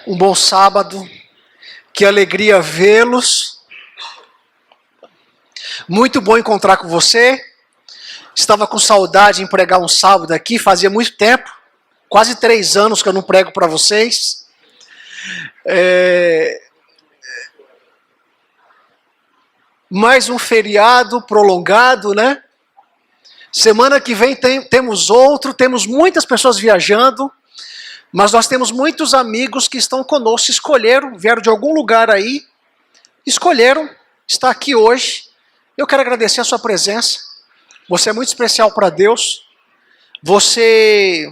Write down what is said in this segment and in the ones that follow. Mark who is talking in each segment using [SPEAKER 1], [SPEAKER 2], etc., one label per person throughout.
[SPEAKER 1] Um bom sábado, que alegria vê-los. Muito bom encontrar com você. Estava com saudade em pregar um sábado aqui, fazia muito tempo, quase 3 anos que eu não prego para vocês. Mais um feriado prolongado, né? Semana que vem temos outro, temos muitas pessoas viajando, mas nós temos muitos amigos que estão conosco, vieram de algum lugar aí, escolheram estar aqui hoje. Eu quero agradecer a sua presença. Você é muito especial para Deus. Você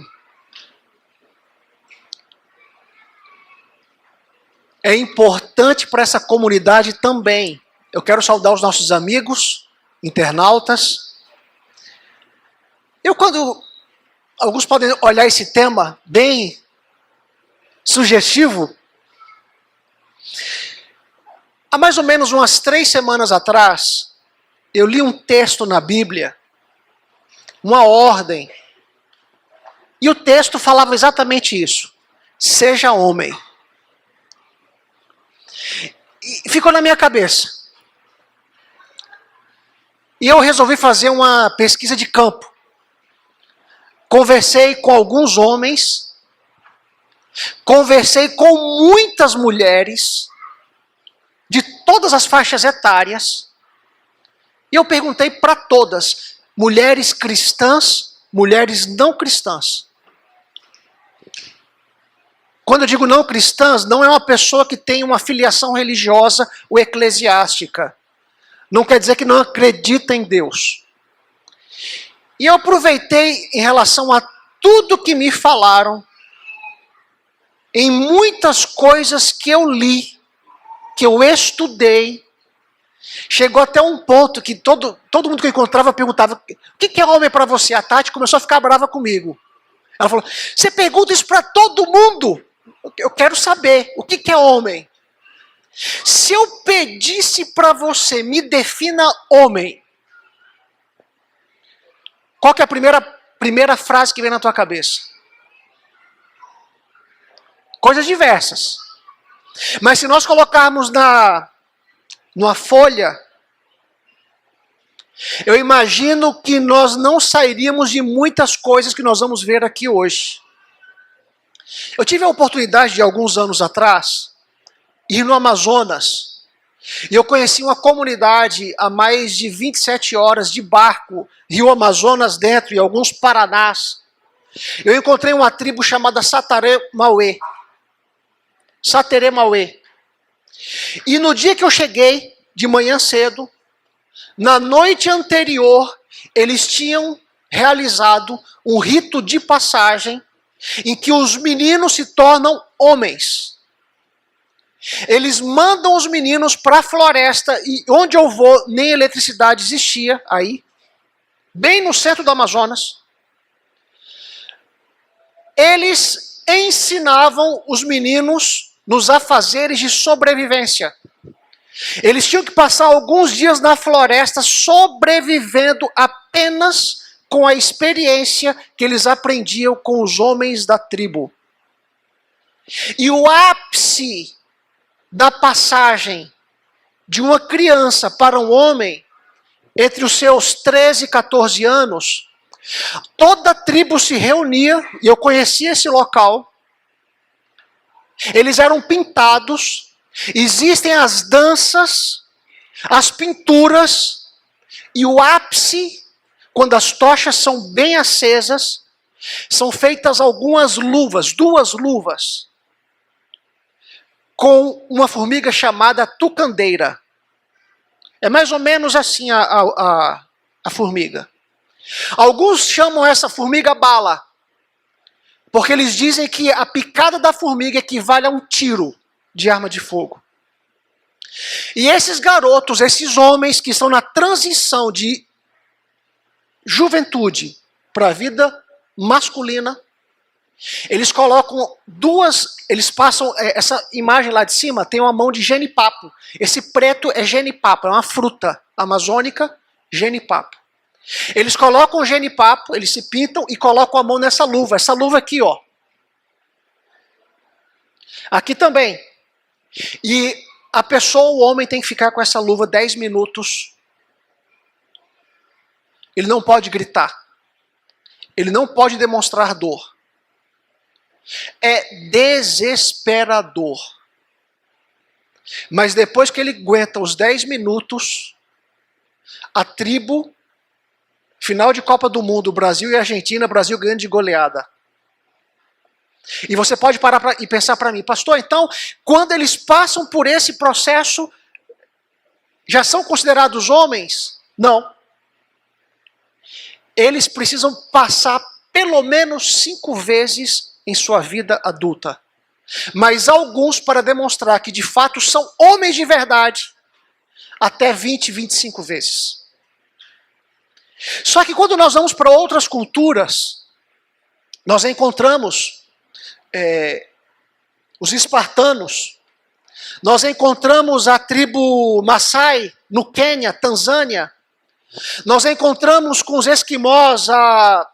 [SPEAKER 1] é importante para essa comunidade também. Eu quero saudar os nossos amigos, internautas. Alguns podem olhar esse tema bem sugestivo. Há mais ou menos umas 3 semanas atrás, eu li um texto na Bíblia, uma ordem, e o texto falava exatamente isso: seja homem. E ficou na minha cabeça. E eu resolvi fazer uma pesquisa de campo. Conversei com alguns homens, conversei com muitas mulheres, de todas as faixas etárias, e eu perguntei para todas, mulheres cristãs, mulheres não cristãs. Quando eu digo não cristãs, não é uma pessoa que tem uma filiação religiosa ou eclesiástica. Não quer dizer que não acredita em Deus. E eu aproveitei em relação a tudo que me falaram, em muitas coisas que eu li, que eu estudei. Chegou até um ponto que todo mundo que eu encontrava perguntava: o que é homem para você? A Tati começou a ficar brava comigo. Ela falou: você pergunta isso para todo mundo? Eu quero saber, o que é homem? Se eu pedisse para você, me defina homem, qual que é a primeira frase que vem na tua cabeça? Coisas diversas. Mas se nós colocarmos numa folha, eu imagino que nós não sairíamos de muitas coisas que nós vamos ver aqui hoje. Eu tive a oportunidade de alguns anos atrás ir no Amazonas, e eu conheci uma comunidade a mais de 27 horas de barco, Rio Amazonas dentro e alguns paranás. Eu encontrei uma tribo chamada Sateré-Maué. Sateré-Maué. E no dia que eu cheguei, de manhã cedo, na noite anterior, eles tinham realizado um rito de passagem em que os meninos se tornam homens. Eles mandam os meninos para a floresta, e onde eu vou, nem eletricidade existia aí, bem no centro do Amazonas. Eles ensinavam os meninos nos afazeres de sobrevivência. Eles tinham que passar alguns dias na floresta sobrevivendo apenas com a experiência que eles aprendiam com os homens da tribo. E o ápice da passagem de uma criança para um homem, entre os seus 13 e 14 anos, toda a tribo se reunia, e eu conhecia esse local. Eles eram pintados, existem as danças, as pinturas, e o ápice, quando as tochas são bem acesas, são feitas algumas luvas, 2 luvas, com uma formiga chamada tucandeira. É mais ou menos assim a formiga. Alguns chamam essa formiga bala, porque eles dizem que a picada da formiga equivale a um tiro de arma de fogo. E esses garotos, esses homens que estão na transição de juventude para a vida masculina, eles colocam eles passam, essa imagem lá de cima tem uma mão de genipapo. Esse preto é genipapo, é uma fruta amazônica, genipapo. Eles colocam o genipapo, eles se pintam e colocam a mão nessa luva. Essa luva aqui, ó. Aqui também. E a pessoa, o homem, tem que ficar com essa luva 10 minutos. Ele não pode gritar. Ele não pode demonstrar dor. É desesperador. Mas depois que ele aguenta os 10 minutos, a tribo, final de Copa do Mundo, Brasil e Argentina, Brasil ganhando de goleada. E você pode parar e pensar para mim, pastor, então, quando eles passam por esse processo, já são considerados homens? Não. Eles precisam passar pelo menos 5 vezes em sua vida adulta. Mas alguns, para demonstrar que de fato são homens de verdade, até 20, 25 vezes. Só que quando nós vamos para outras culturas, nós encontramos os espartanos, nós encontramos a tribo Maasai no Quênia, Tanzânia, nós encontramos com os esquimós a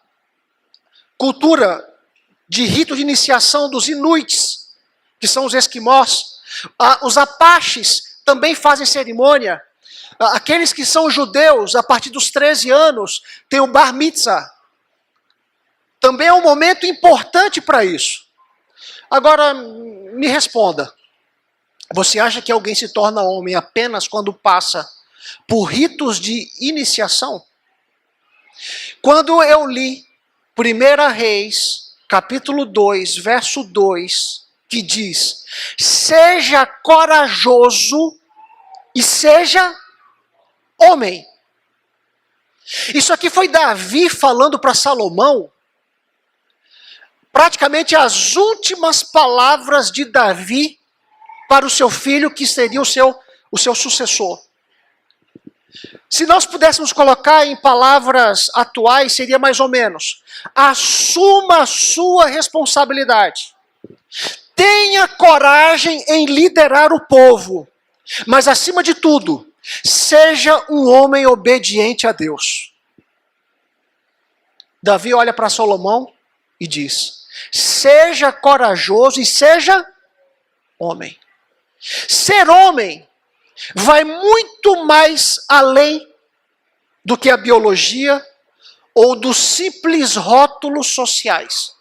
[SPEAKER 1] cultura de rito de iniciação dos inuits, que são os esquimós. Os apaches também fazem cerimônia. Aqueles que são judeus, a partir dos 13 anos, tem o bar mitzvah. Também é um momento importante para isso. Agora, me responda. Você acha que alguém se torna homem apenas quando passa por ritos de iniciação? Quando eu li 1 Reis, capítulo 2, verso 2, que diz: seja corajoso e seja homem. Isso aqui foi Davi falando para Salomão, praticamente as últimas palavras de Davi para o seu filho, que seria o seu sucessor. Se nós pudéssemos colocar em palavras atuais, seria mais ou menos: assuma a sua responsabilidade. Tenha coragem em liderar o povo. Mas acima de tudo, seja um homem obediente a Deus. Davi olha para Salomão e diz: seja corajoso e seja homem. Ser homem vai muito mais além do que a biologia ou dos simples rótulos sociais.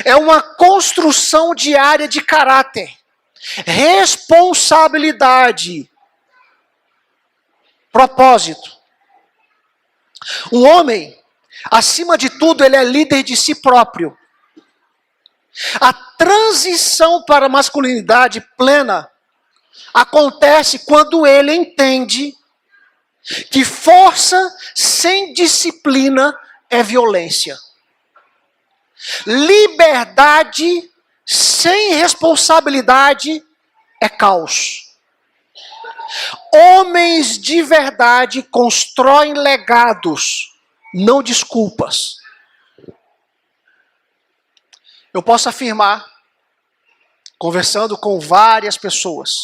[SPEAKER 1] É uma construção diária de caráter, responsabilidade, propósito. Um homem, acima de tudo, ele é líder de si próprio. A transição para a masculinidade plena acontece quando ele entende que força sem disciplina é violência. Liberdade sem responsabilidade é caos. Homens de verdade constroem legados, não desculpas. Eu posso afirmar, conversando com várias pessoas,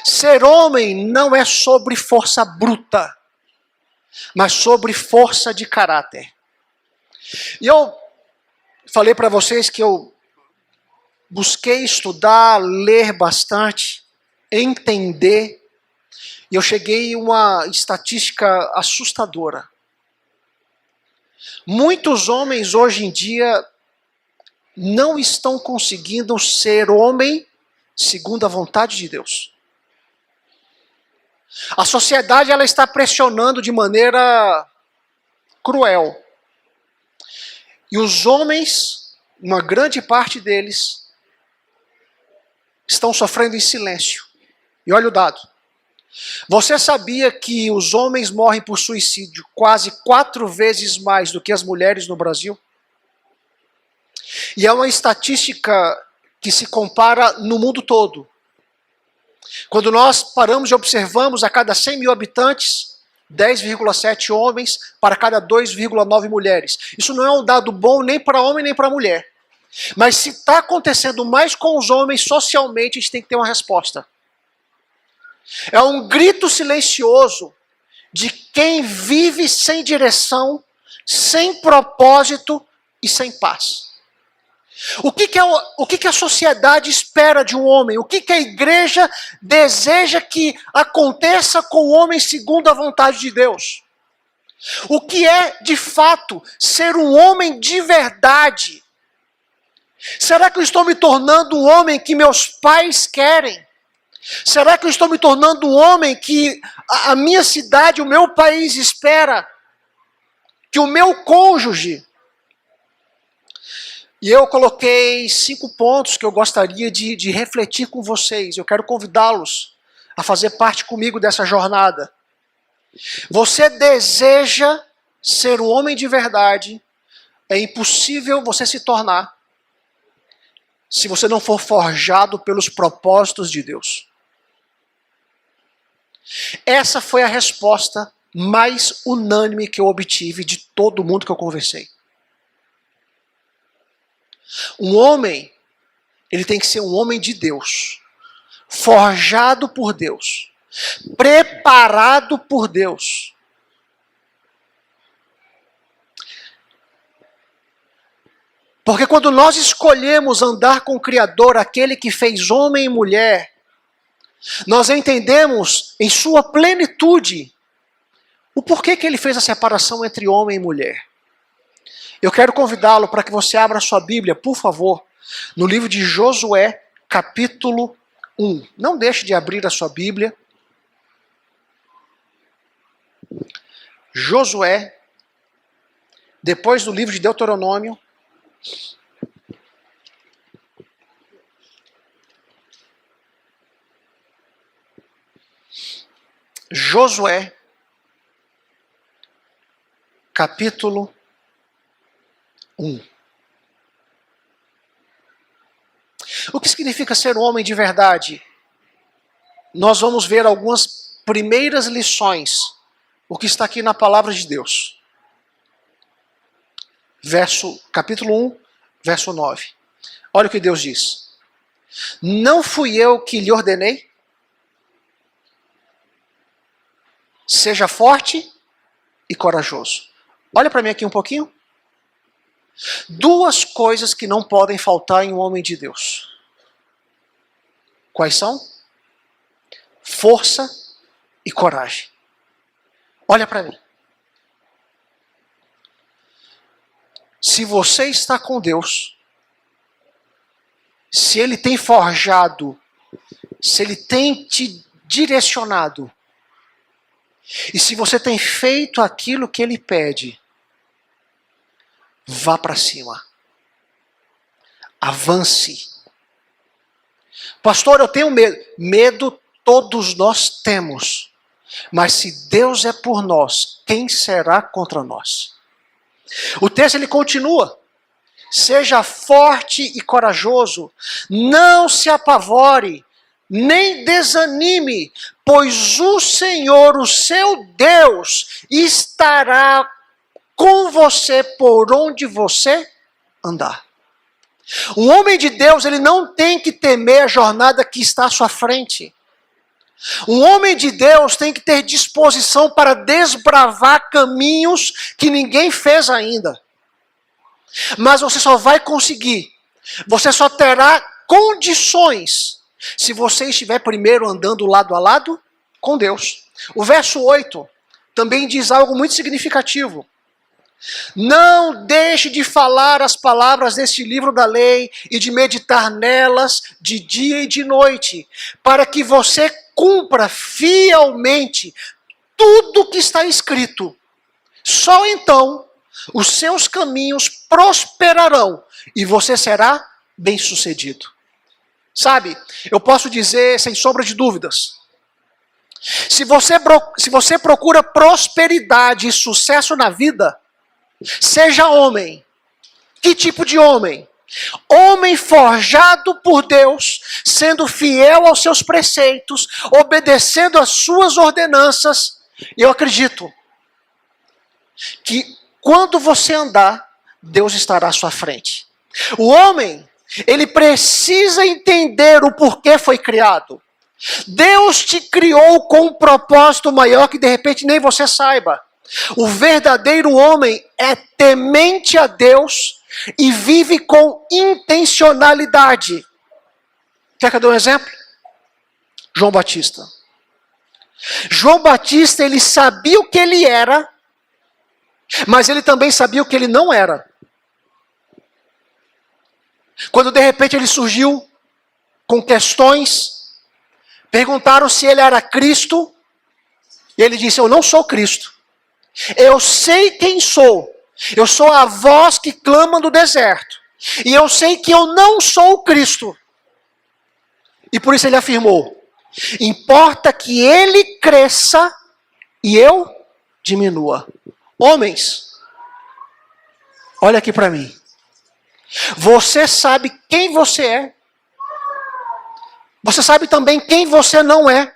[SPEAKER 1] ser homem não é sobre força bruta, mas sobre força de caráter. E eu falei para vocês que eu busquei estudar, ler bastante, entender, e eu cheguei a uma estatística assustadora. Muitos homens hoje em dia não estão conseguindo ser homem segundo a vontade de Deus. A sociedade, ela está pressionando de maneira cruel. E os homens, uma grande parte deles, estão sofrendo em silêncio. E olha o dado. Você sabia que os homens morrem por suicídio quase 4 vezes mais do que as mulheres no Brasil? E é uma estatística que se compara no mundo todo. Quando nós paramos e observamos, a cada 100 mil habitantes, 10,7 homens para cada 2,9 mulheres. Isso não é um dado bom nem para homem nem para mulher. Mas se está acontecendo mais com os homens socialmente, a gente tem que ter uma resposta. É um grito silencioso de quem vive sem direção, sem propósito e sem paz. O que a sociedade espera de um homem? O que a igreja deseja que aconteça com o homem segundo a vontade de Deus? O que é, de fato, ser um homem de verdade? Será que eu estou me tornando um homem que meus pais querem? Será que eu estou me tornando um homem que a minha cidade, o meu país espera? Que o meu cônjuge... E eu coloquei 5 pontos que eu gostaria de refletir com vocês. Eu quero convidá-los a fazer parte comigo dessa jornada. Você deseja ser um homem de verdade, é impossível você se tornar se você não for forjado pelos propósitos de Deus. Essa foi a resposta mais unânime que eu obtive de todo mundo que eu conversei. Um homem, ele tem que ser um homem de Deus, forjado por Deus, preparado por Deus. Porque quando nós escolhemos andar com o Criador, aquele que fez homem e mulher, nós entendemos em sua plenitude o porquê que ele fez a separação entre homem e mulher. Eu quero convidá-lo para que você abra a sua Bíblia, por favor, no livro de Josué, capítulo 1. Não deixe de abrir a sua Bíblia. Josué, depois do livro de Deuteronômio. Josué, capítulo 1. O que significa ser um homem de verdade? Nós vamos ver algumas primeiras lições, o que está aqui na palavra de Deus. Capítulo 1, verso 9. Olha o que Deus diz. Não fui eu que lhe ordenei? Seja forte e corajoso. Olha para mim aqui um pouquinho. 2 coisas que não podem faltar em um homem de Deus. Quais são? Força e coragem. Olha para mim. Se você está com Deus, se Ele tem forjado, se Ele tem te direcionado, e se você tem feito aquilo que Ele pede, vá para cima. Avance. Pastor, eu tenho medo. Medo todos nós temos. Mas se Deus é por nós, quem será contra nós? O texto ele continua. Seja forte e corajoso. Não se apavore, nem desanime, pois o Senhor, o seu Deus, estará com você por onde você andar. Um homem de Deus, ele não tem que temer a jornada que está à sua frente. Um homem de Deus tem que ter disposição para desbravar caminhos que ninguém fez ainda. Mas você só vai conseguir, você só terá condições se você estiver primeiro andando lado a lado com Deus. O verso 8 também diz algo muito significativo. Não deixe de falar as palavras deste livro da lei e de meditar nelas de dia e de noite, para que você cumpra fielmente tudo o que está escrito. Só então os seus caminhos prosperarão e você será bem-sucedido. Sabe, eu posso dizer sem sombra de dúvidas, se você procura prosperidade e sucesso na vida, seja homem. Que tipo de homem? Homem forjado por Deus, sendo fiel aos seus preceitos, obedecendo às suas ordenanças. E eu acredito que quando você andar, Deus estará à sua frente. O homem, ele precisa entender o porquê foi criado. Deus te criou com um propósito maior que de repente nem você saiba. O verdadeiro homem é temente a Deus e vive com intencionalidade. Quer que eu dê um exemplo? João Batista. João Batista, ele sabia o que ele era, mas ele também sabia o que ele não era. Quando de repente ele surgiu com questões, perguntaram se ele era Cristo, e ele disse: eu não sou Cristo. Eu sei quem sou. Eu sou a voz que clama no deserto. E eu sei que eu não sou o Cristo. E por isso ele afirmou: importa que ele cresça e eu diminua. Homens, olha aqui para mim. Você sabe quem você é. Você sabe também quem você não é.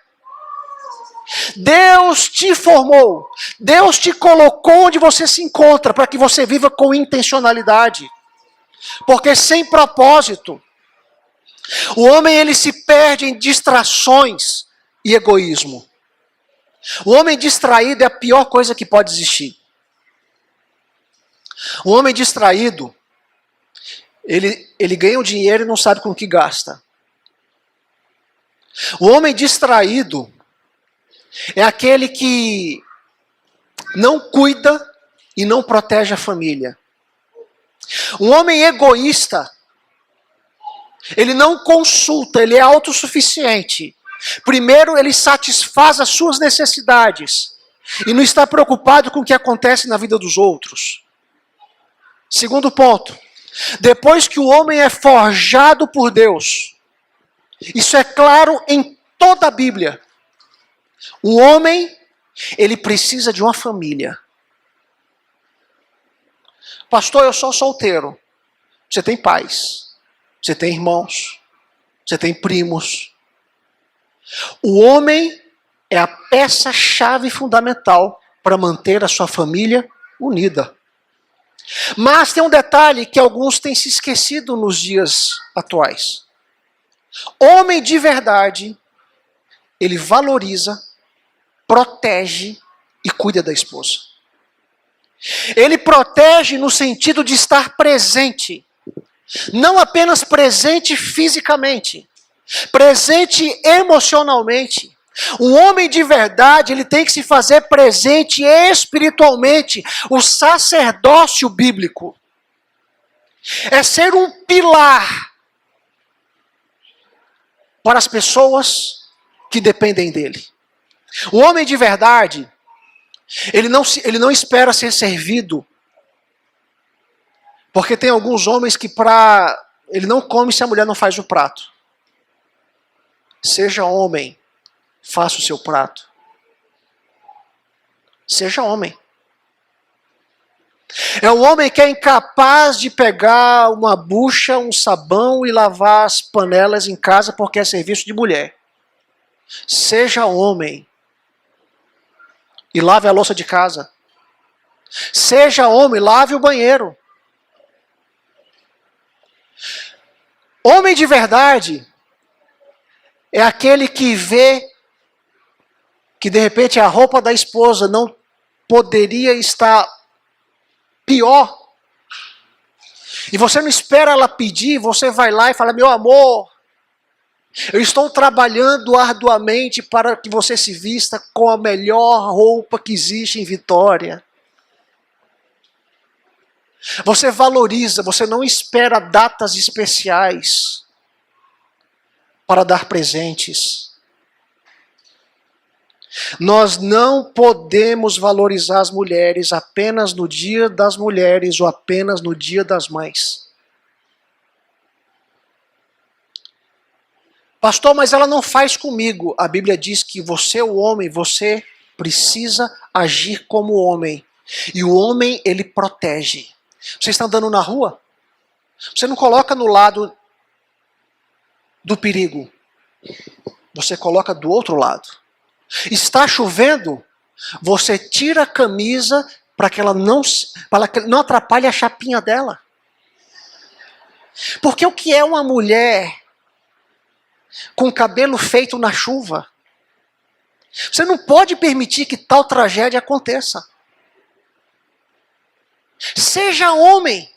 [SPEAKER 1] Deus te formou. Deus te colocou onde você se encontra para que você viva com intencionalidade. Porque sem propósito, o homem ele se perde em distrações e egoísmo. O homem distraído é a pior coisa que pode existir. O homem distraído, ele ganha o dinheiro e não sabe com o que gasta. O homem distraído é aquele que não cuida e não protege a família. Um homem egoísta, ele não consulta, ele é autossuficiente. Primeiro, ele satisfaz as suas necessidades e não está preocupado com o que acontece na vida dos outros. Segundo ponto, depois que o homem é forjado por Deus, isso é claro em toda a Bíblia, o homem, ele precisa de uma família. Pastor, eu sou solteiro. Você tem pais, você tem irmãos, você tem primos. O homem é a peça-chave fundamental para manter a sua família unida. Mas tem um detalhe que alguns têm se esquecido nos dias atuais. Homem de verdade, ele valoriza, protege e cuida da esposa. Ele protege no sentido de estar presente. Não apenas presente fisicamente, presente emocionalmente. Um homem de verdade, ele tem que se fazer presente espiritualmente. O sacerdócio bíblico é ser um pilar para as pessoas que dependem dele. O homem de verdade, ele não espera ser servido. Porque tem alguns homens que ele não come se a mulher não faz o prato. Seja homem, faça o seu prato. Seja homem. É um homem que é incapaz de pegar uma bucha, um sabão e lavar as panelas em casa porque é serviço de mulher. Seja homem e lave a louça de casa. Seja homem, lave o banheiro. Homem de verdade é aquele que vê que de repente a roupa da esposa não poderia estar pior. E você não espera ela pedir, você vai lá e fala: meu amor, eu estou trabalhando arduamente para que você se vista com a melhor roupa que existe em Vitória. Você valoriza, você não espera datas especiais para dar presentes. Nós não podemos valorizar as mulheres apenas no dia das mulheres ou apenas no dia das mães. Pastor, mas ela não faz comigo. A Bíblia diz que você, o homem, você precisa agir como homem. E o homem, ele protege. Você está andando na rua? Você não coloca no lado do perigo. Você coloca do outro lado. Está chovendo? Você tira a camisa para que ela não atrapalhe a chapinha dela. Porque o que é uma mulher com cabelo feito na chuva? Você não pode permitir que tal tragédia aconteça. Seja homem.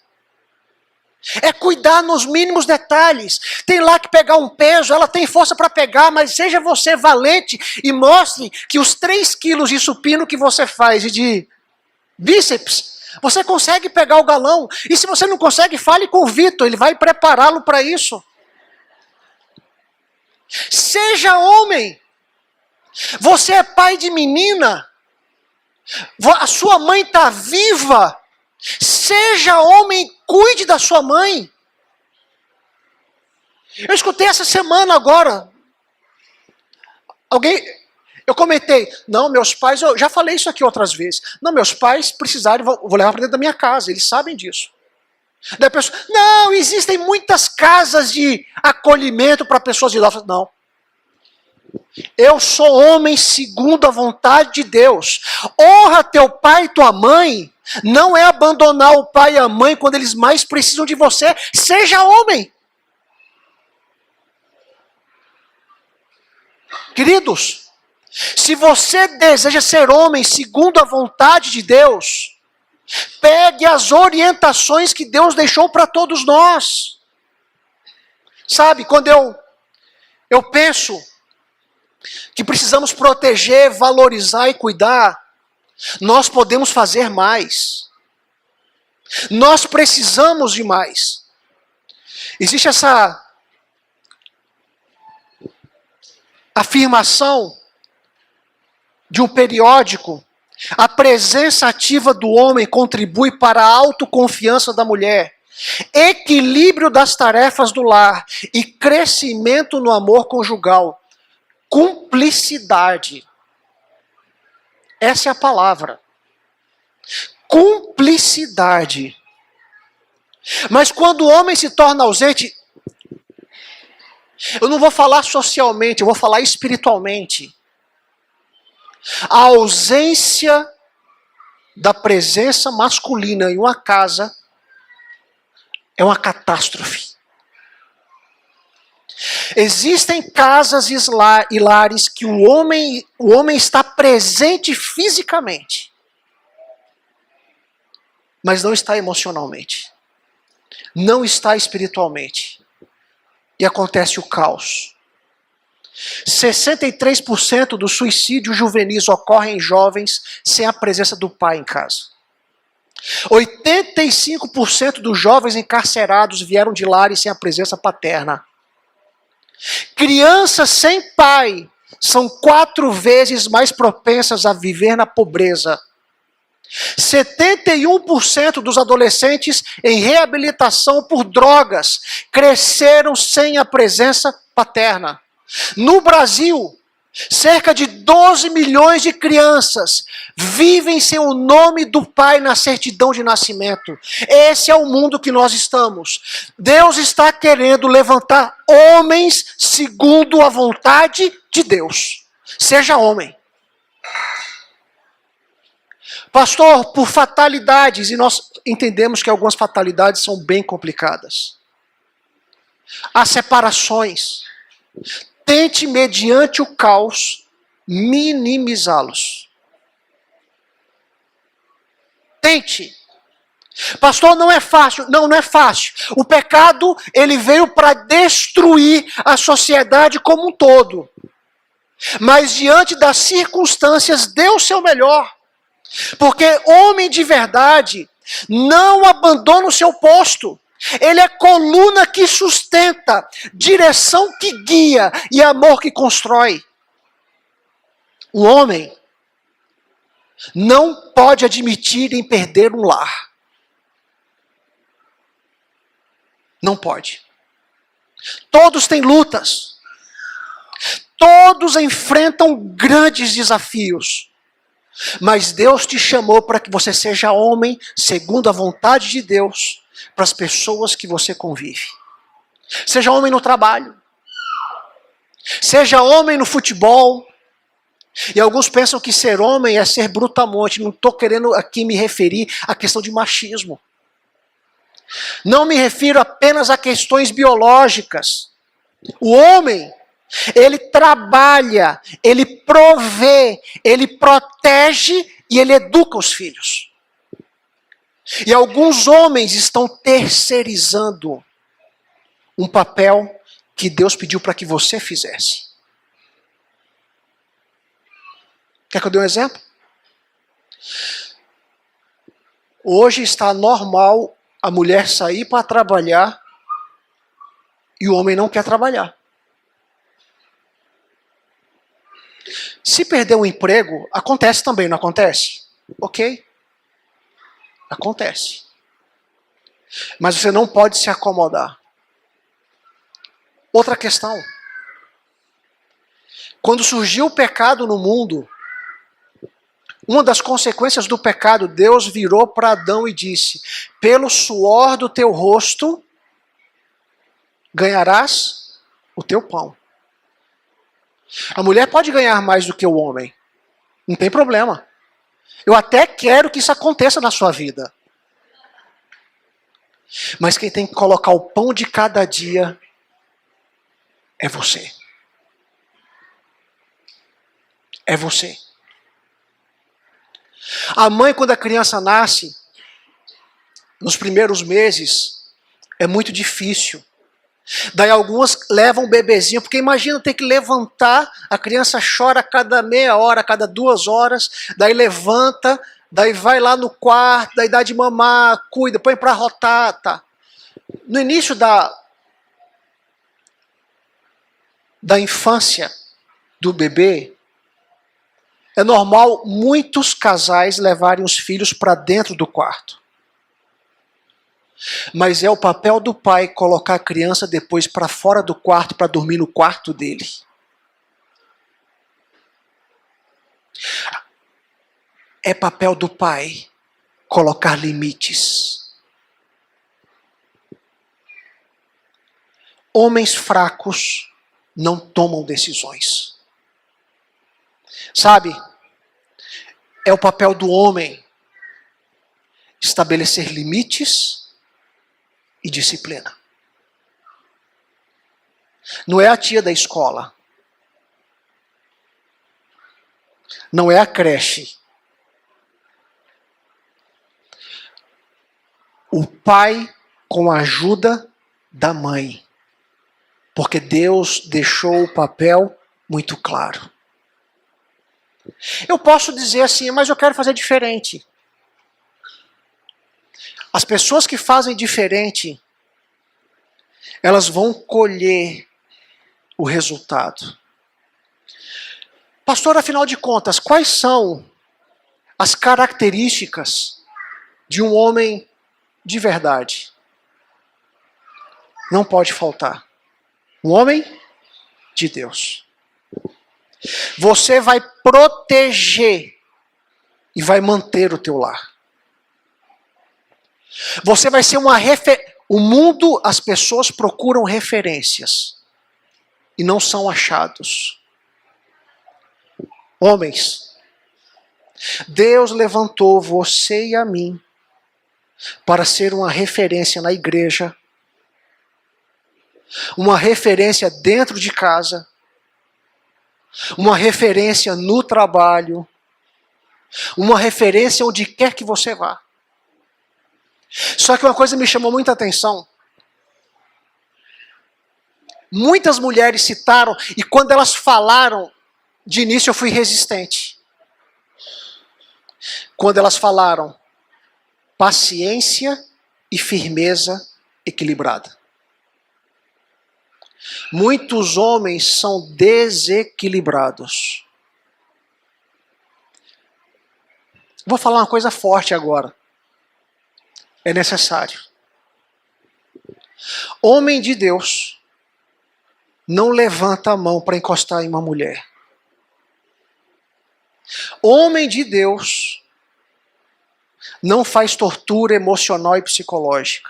[SPEAKER 1] É cuidar nos mínimos detalhes. Tem lá que pegar um peso, ela tem força para pegar, mas seja você valente e mostre que os 3 quilos de supino que você faz e de bíceps, você consegue pegar o galão. E se você não consegue, fale com o Vitor, ele vai prepará-lo para isso. Seja homem. Você é pai de menina. A sua mãe está viva. Seja homem, cuide da sua mãe. Eu escutei essa semana agora. Eu comentei, não, meus pais, eu já falei isso aqui outras vezes. Não, meus pais precisarem, vou levar para dentro da minha casa, eles sabem disso. Daí a pessoa, não, existem muitas casas de acolhimento para pessoas idosas. Não. Eu sou homem segundo a vontade de Deus. Honra teu pai e tua mãe. Não é abandonar o pai e a mãe quando eles mais precisam de você. Seja homem. Queridos, se você deseja ser homem segundo a vontade de Deus, pegue as orientações que Deus deixou para todos nós. Sabe, quando eu penso que precisamos proteger, valorizar e cuidar, nós podemos fazer mais. Nós precisamos de mais. Existe essa afirmação de um periódico: a presença ativa do homem contribui para a autoconfiança da mulher, equilíbrio das tarefas do lar e crescimento no amor conjugal. Cumplicidade. Essa é a palavra. Cumplicidade. Mas quando o homem se torna ausente, eu não vou falar socialmente, eu vou falar espiritualmente. A ausência da presença masculina em uma casa é uma catástrofe. Existem casas e lares que o homem está presente fisicamente, mas não está emocionalmente, não está espiritualmente. E acontece o caos. 63% dos suicídios juvenis ocorrem em jovens sem a presença do pai em casa. 85% dos jovens encarcerados vieram de lares sem a presença paterna. Crianças sem pai são 4 vezes mais propensas a viver na pobreza. 71% dos adolescentes em reabilitação por drogas cresceram sem a presença paterna. No Brasil, cerca de 12 milhões de crianças vivem sem o nome do pai na certidão de nascimento. Esse é o mundo que nós estamos. Deus está querendo levantar homens segundo a vontade de Deus. Seja homem. Pastor, por fatalidades, e nós entendemos que algumas fatalidades são bem complicadas. Há separações. Tente, mediante o caos, minimizá-los. Tente. Pastor, não é fácil. Não, não é fácil. O pecado, ele veio para destruir a sociedade como um todo. Mas diante das circunstâncias, dê o seu melhor. Porque homem de verdade não abandona o seu posto. Ele é coluna que sustenta, direção que guia e amor que constrói. O homem não pode admitir em perder um lar. Não pode. Todos têm lutas. Todos enfrentam grandes desafios. Mas Deus te chamou para que você seja homem segundo a vontade de Deus para as pessoas que você convive. Seja homem no trabalho. Seja homem no futebol. E alguns pensam que ser homem é ser brutamonte. Não estou querendo aqui me referir à questão de machismo. Não me refiro apenas a questões biológicas. O homem, ele trabalha, ele provê, ele protege e ele educa os filhos. E alguns homens estão terceirizando um papel que Deus pediu para que você fizesse. Quer que eu dê um exemplo? Hoje está normal a mulher sair para trabalhar e o homem não quer trabalhar. Se perder um emprego, acontece também, não acontece? Ok? Acontece. Mas você não pode se acomodar. Outra questão. Quando surgiu o pecado no mundo, uma das consequências do pecado, Deus virou para Adão e disse: pelo suor do teu rosto ganharás o teu pão. A mulher pode ganhar mais do que o homem. Não tem problema. Eu até quero que isso aconteça na sua vida. Mas quem tem que colocar o pão de cada dia é você. É você. A mãe, quando a criança nasce, nos primeiros meses, é muito difícil. Daí algumas levam o bebezinho, porque imagina ter que levantar, a criança chora a cada meia hora, a cada 2 horas, daí levanta, daí vai lá no quarto, daí dá de mamar, cuida, põe para rotar, tá. No início da infância do bebê, é normal muitos casais levarem os filhos para dentro do quarto. Mas é o papel do pai colocar a criança depois para fora do quarto para dormir no quarto dele. É papel do pai colocar limites. Homens fracos não tomam decisões. Sabe? É o papel do homem estabelecer limites e disciplina. Não é a tia da escola. Não é a creche. O pai com a ajuda da mãe. Porque Deus deixou o papel muito claro. Eu posso dizer assim, mas eu quero fazer diferente. As pessoas que fazem diferente, elas vão colher o resultado. Pastor, afinal de contas, quais são as características de um homem de verdade? Não pode faltar. Um homem de Deus. Você vai proteger e vai manter o teu lar. Você vai ser uma referência. O mundo, as pessoas procuram referências e não são achados. Homens, Deus levantou você e a mim para ser uma referência na igreja, uma referência dentro de casa, uma referência no trabalho, uma referência onde quer que você vá. Só que uma coisa me chamou muita atenção. Muitas mulheres citaram, e quando elas falaram, de início eu fui resistente. Quando elas falaram, paciência e firmeza equilibrada. Muitos homens são desequilibrados. Vou falar uma coisa forte agora. É necessário. Homem de Deus não levanta a mão para encostar em uma mulher. Homem de Deus não faz tortura emocional e psicológica.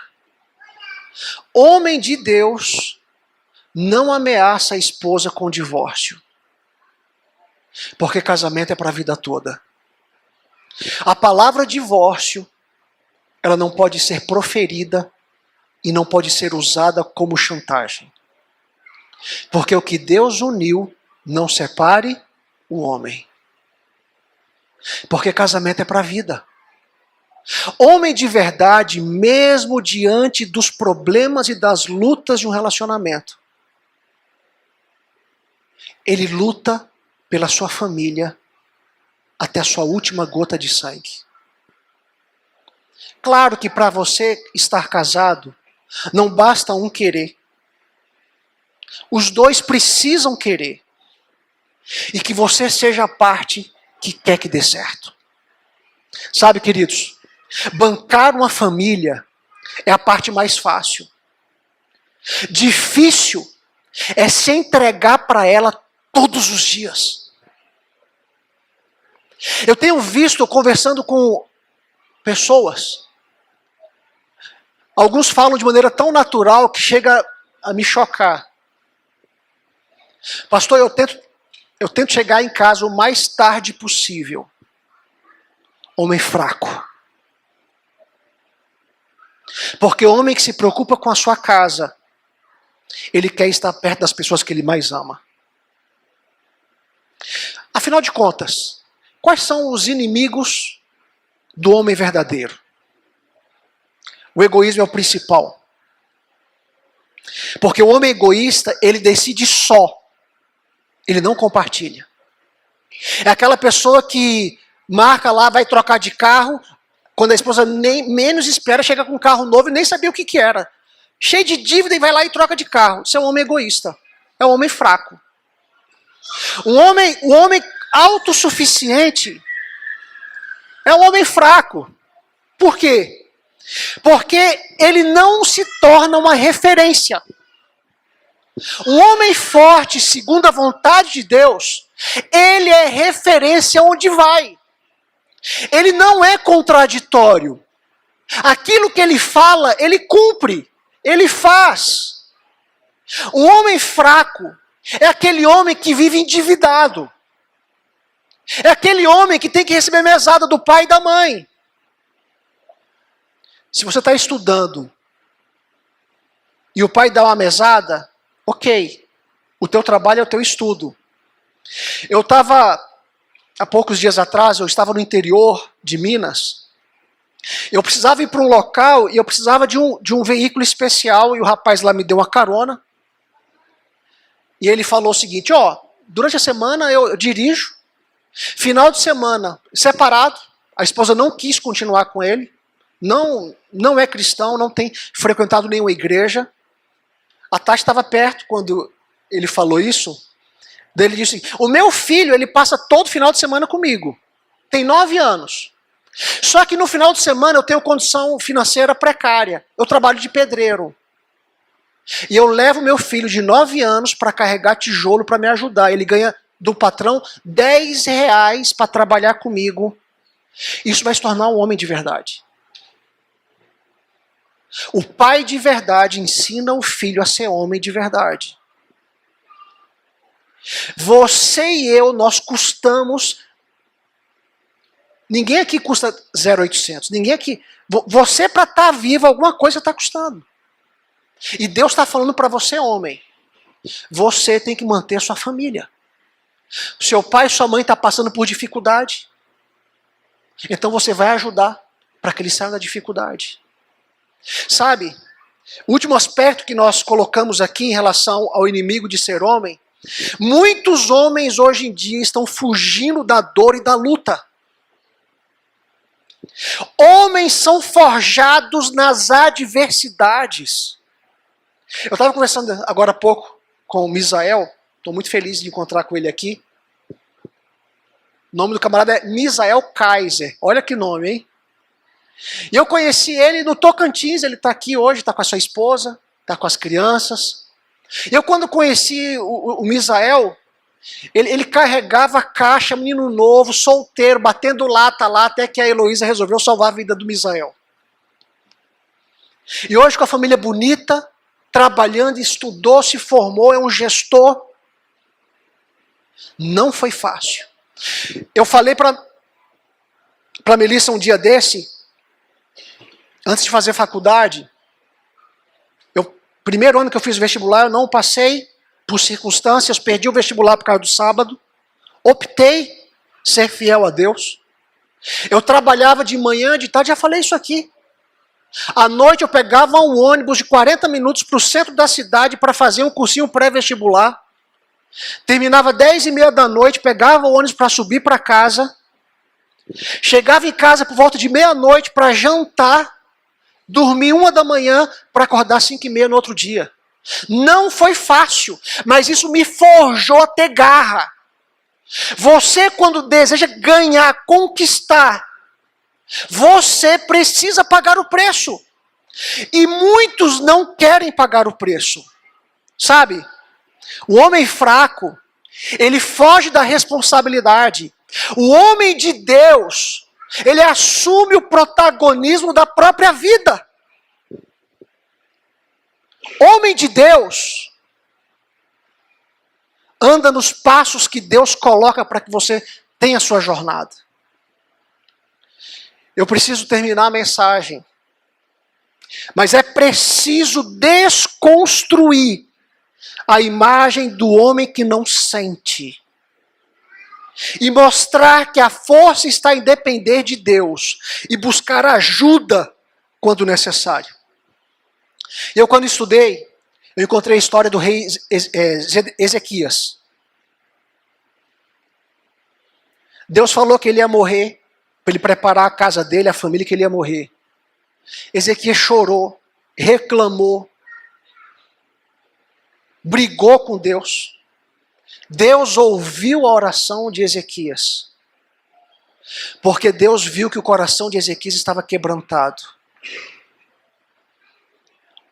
[SPEAKER 1] Homem de Deus não ameaça a esposa com divórcio. Porque casamento é para a vida toda. A palavra divórcio, ela não pode ser proferida e não pode ser usada como chantagem. Porque o que Deus uniu, não separe o homem. Porque casamento é para a vida. Homem de verdade, mesmo diante dos problemas e das lutas de um relacionamento, ele luta pela sua família até a sua última gota de sangue. Claro que para você estar casado, não basta um querer. Os dois precisam querer. E que você seja a parte que quer que dê certo. Sabe, queridos, bancar uma família é a parte mais fácil. Difícil é se entregar para ela todos os dias. Eu tenho visto, conversando com pessoas, alguns falam de maneira tão natural que chega a me chocar. Pastor, eu tento chegar em casa o mais tarde possível. Homem fraco. Porque o homem que se preocupa com a sua casa, ele quer estar perto das pessoas que ele mais ama. Afinal de contas, quais são os inimigos do homem verdadeiro? O egoísmo é o principal. Porque o homem egoísta, ele decide só. Ele não compartilha. É aquela pessoa que marca lá, vai trocar de carro, quando a esposa nem menos espera, chega com um carro novo e nem sabia o que era. Cheio de dívida e vai lá e troca de carro. Isso é um homem egoísta. É um homem fraco. O homem autossuficiente é um homem fraco. Por quê? Porque ele não se torna uma referência. Um homem forte, segundo a vontade de Deus, ele é referência onde vai. Ele não é contraditório. Aquilo que ele fala, ele cumpre, ele faz. Um homem fraco é aquele homem que vive endividado. É aquele homem que tem que receber mesada do pai e da mãe. Se você está estudando e o pai dá uma mesada, ok, o teu trabalho é o teu estudo. Eu estava, há poucos dias atrás, eu estava no interior de Minas. Eu precisava ir para um local e eu precisava de um veículo especial e o rapaz lá me deu uma carona. E ele falou o seguinte, durante a semana eu dirijo, final de semana separado, a esposa não quis continuar com ele, não é cristão, não tem frequentado nenhuma igreja. A Tati estava perto quando ele falou isso. Daí ele disse assim, o meu filho, ele passa todo final de semana comigo. Tem 9 anos. Só que no final de semana eu tenho condição financeira precária. Eu trabalho de pedreiro. E eu levo meu filho de 9 anos para carregar tijolo para me ajudar. Ele ganha do patrão R$10 para trabalhar comigo. Isso vai se tornar um homem de verdade. O pai de verdade ensina o filho a ser homem de verdade. Você e eu, nós custamos... Ninguém aqui custa 0,800. Ninguém aqui... Você, para estar vivo, alguma coisa está custando. E Deus está falando para você, homem. Você tem que manter a sua família. Seu pai e sua mãe estão passando por dificuldade. Então você vai ajudar para que eles saiam da dificuldade. Sabe, o último aspecto que nós colocamos aqui em relação ao inimigo de ser homem, muitos homens hoje em dia estão fugindo da dor e da luta. Homens são forjados nas adversidades. Eu estava conversando agora há pouco com o Misael, estou muito feliz de encontrar com ele aqui. O nome do camarada é Misael Kaiser, olha que nome, hein? E eu conheci ele no Tocantins, ele está aqui hoje, está com a sua esposa, está com as crianças. Eu quando conheci o Misael, ele carregava a caixa, menino novo, solteiro, batendo lata lá, até que a Heloísa resolveu salvar a vida do Misael. E hoje com a família bonita, trabalhando, estudou, se formou, é um gestor. Não foi fácil. Eu falei para Melissa um dia desse, antes de fazer faculdade, primeiro ano que eu fiz o vestibular, eu não passei por circunstâncias, perdi o vestibular por causa do sábado, optei ser fiel a Deus, Eu trabalhava de manhã, de tarde, já falei isso aqui. À noite eu pegava um ônibus de 40 minutos para o centro da cidade para fazer um cursinho pré-vestibular. Terminava 10h30 da noite, pegava o ônibus para subir para casa. Chegava em casa por volta de meia-noite para jantar. Dormir 1 da manhã para acordar 5h30 no outro dia. Não foi fácil, mas isso me forjou a ter garra. Você, quando deseja ganhar, conquistar, você precisa pagar o preço. E muitos não querem pagar o preço. Sabe? O homem fraco, ele foge da responsabilidade. O homem de Deus, ele assume o protagonismo da própria vida. Homem de Deus anda nos passos que Deus coloca para que você tenha a sua jornada. Eu preciso terminar a mensagem. Mas é preciso desconstruir a imagem do homem que não sente. E mostrar que a força está em depender de Deus. E buscar ajuda quando necessário. Eu, quando estudei, eu encontrei a história do rei Ezequias. Deus falou que ele ia morrer, para ele preparar a casa dele, a família, que ele ia morrer. Ezequias chorou, reclamou, brigou com Deus. Deus ouviu a oração de Ezequias. Porque Deus viu que o coração de Ezequias estava quebrantado.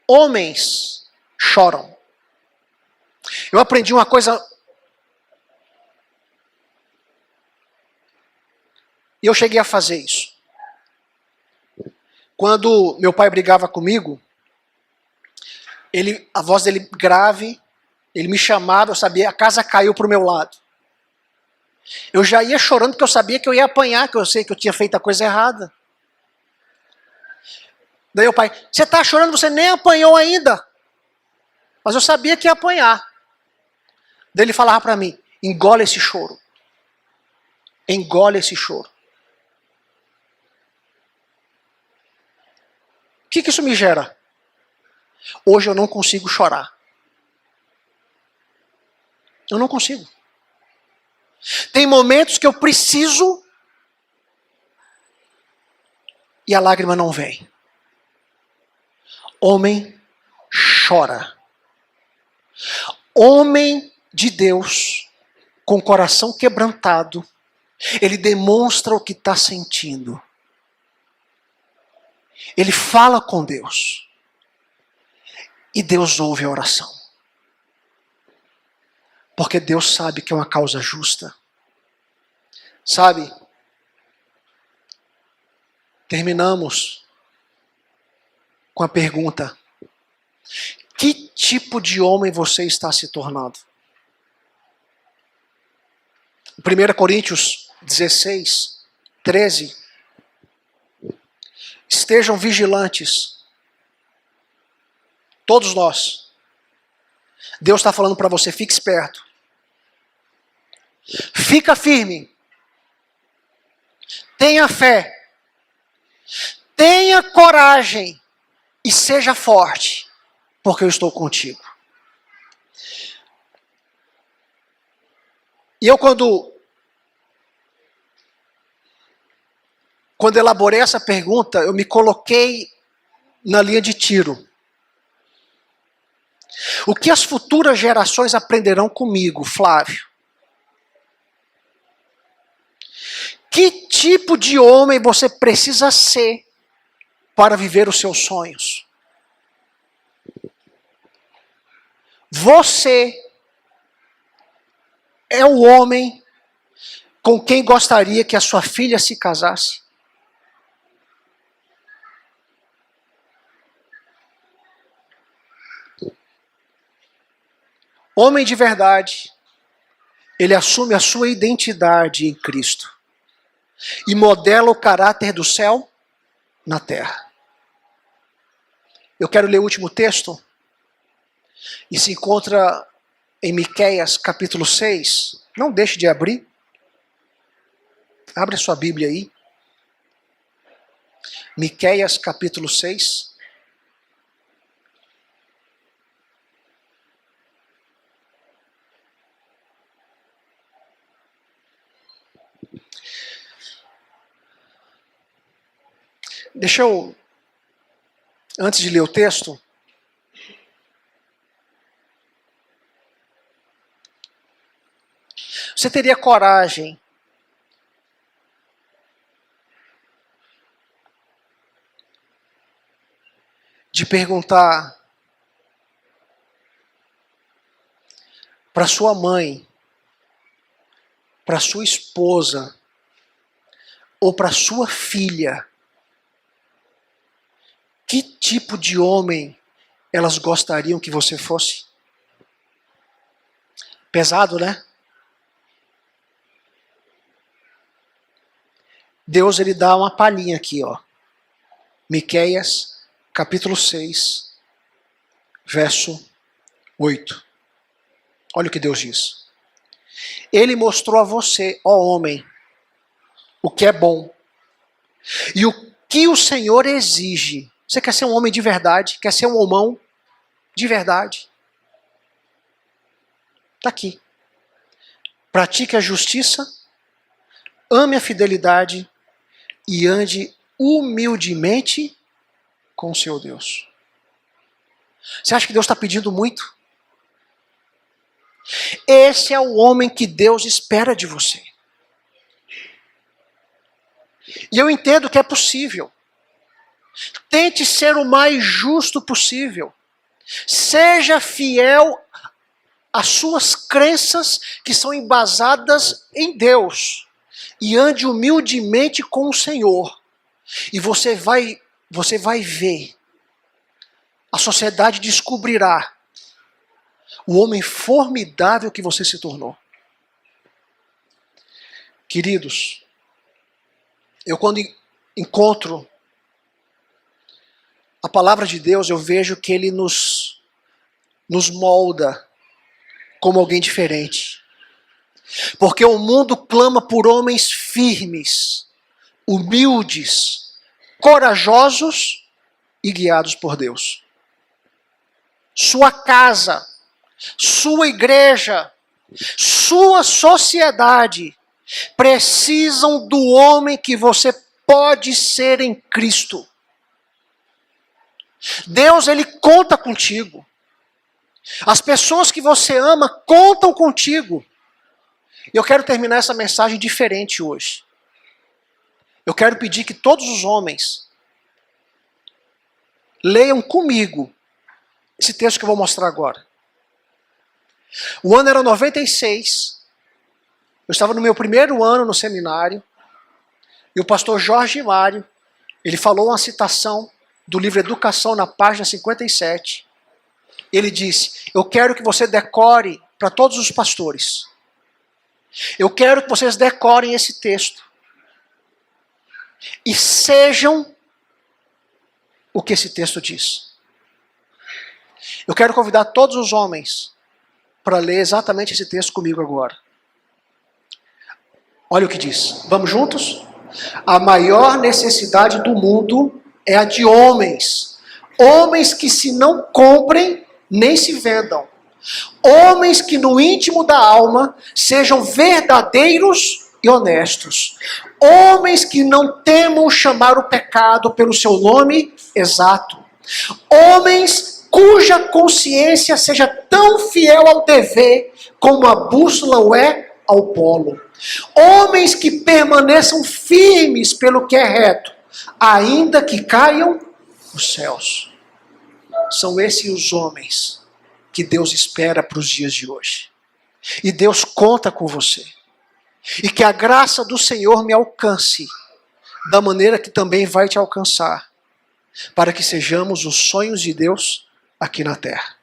[SPEAKER 1] Homens choram. Eu aprendi uma coisa. E eu cheguei a fazer isso. Quando meu pai brigava comigo, a voz dele grave, ele me chamava, eu sabia, a casa caiu para o meu lado. Eu já ia chorando porque eu sabia que eu ia apanhar, que eu sei que eu tinha feito a coisa errada. Daí o pai, você está chorando, você nem apanhou ainda. Mas eu sabia que ia apanhar. Daí ele falava para mim, engole esse choro. Engole esse choro. O que isso me gera? Hoje eu não consigo chorar. Eu não consigo. Tem momentos que eu preciso e a lágrima não vem. Homem chora. Homem de Deus, com o coração quebrantado, ele demonstra o que está sentindo. Ele fala com Deus. E Deus ouve a oração. Porque Deus sabe que é uma causa justa. Sabe? Terminamos com a pergunta: que tipo de homem você está se tornando? 1 Coríntios 16, 13. Estejam vigilantes. Todos nós. Deus está falando para você, fique esperto. Fica firme. Tenha fé. Tenha coragem. E seja forte. Porque eu estou contigo. E eu quando elaborei essa pergunta, eu me coloquei na linha de tiro. O que as futuras gerações aprenderão comigo, Flávio? Que tipo de homem você precisa ser para viver os seus sonhos? Você é o homem com quem gostaria que a sua filha se casasse? Homem de verdade, ele assume a sua identidade em Cristo e modela o caráter do céu na terra. Eu quero ler o último texto, e se encontra em Miqueias capítulo 6. Não deixe de abrir. Abre a sua Bíblia aí. Miqueias capítulo 6. Deixa eu, antes de ler o texto, você teria coragem de perguntar para sua mãe, para sua esposa ou para sua filha que tipo de homem elas gostariam que você fosse? Pesado, né? Deus, ele dá uma palhinha aqui, ó. Miqueias, capítulo 6, verso 8. Olha o que Deus diz. Ele mostrou a você, ó homem, o que é bom e o que o Senhor exige. Você quer ser um homem de verdade? Quer ser um homão de verdade? Está aqui. Pratique a justiça, ame a fidelidade e ande humildemente com o seu Deus. Você acha que Deus está pedindo muito? Esse é o homem que Deus espera de você. E eu entendo que é possível. Tente ser o mais justo possível. Seja fiel às suas crenças que são embasadas em Deus. E ande humildemente com o Senhor. E você vai ver. A sociedade descobrirá o homem formidável que você se tornou. Queridos, eu quando encontro a palavra de Deus, eu vejo que ele nos molda como alguém diferente. Porque o mundo clama por homens firmes, humildes, corajosos e guiados por Deus. Sua casa, sua igreja, sua sociedade precisam do homem que você pode ser em Cristo. Deus, ele conta contigo. As pessoas que você ama contam contigo. E eu quero terminar essa mensagem diferente hoje. Eu quero pedir que todos os homens leiam comigo esse texto que eu vou mostrar agora. O ano era 96. Eu estava no meu primeiro ano no seminário. E o pastor Jorge Mário, ele falou uma citação do livro Educação na página 57. Ele disse: eu quero que você decore para todos os pastores. Eu quero que vocês decorem esse texto. E sejam o que esse texto diz. Eu quero convidar todos os homens para ler exatamente esse texto comigo agora. Olha o que diz. Vamos juntos? A maior necessidade do mundo é a de homens. Homens que se não comprem, nem se vendam. Homens que no íntimo da alma sejam verdadeiros e honestos. Homens que não temam chamar o pecado pelo seu nome exato. Homens cuja consciência seja tão fiel ao dever como a bússola o é ao polo. Homens que permaneçam firmes pelo que é reto, ainda que caiam os céus. São esses os homens que Deus espera para os dias de hoje. E Deus conta com você. E que a graça do Senhor me alcance, da maneira que também vai te alcançar, para que sejamos os sonhos de Deus aqui na terra.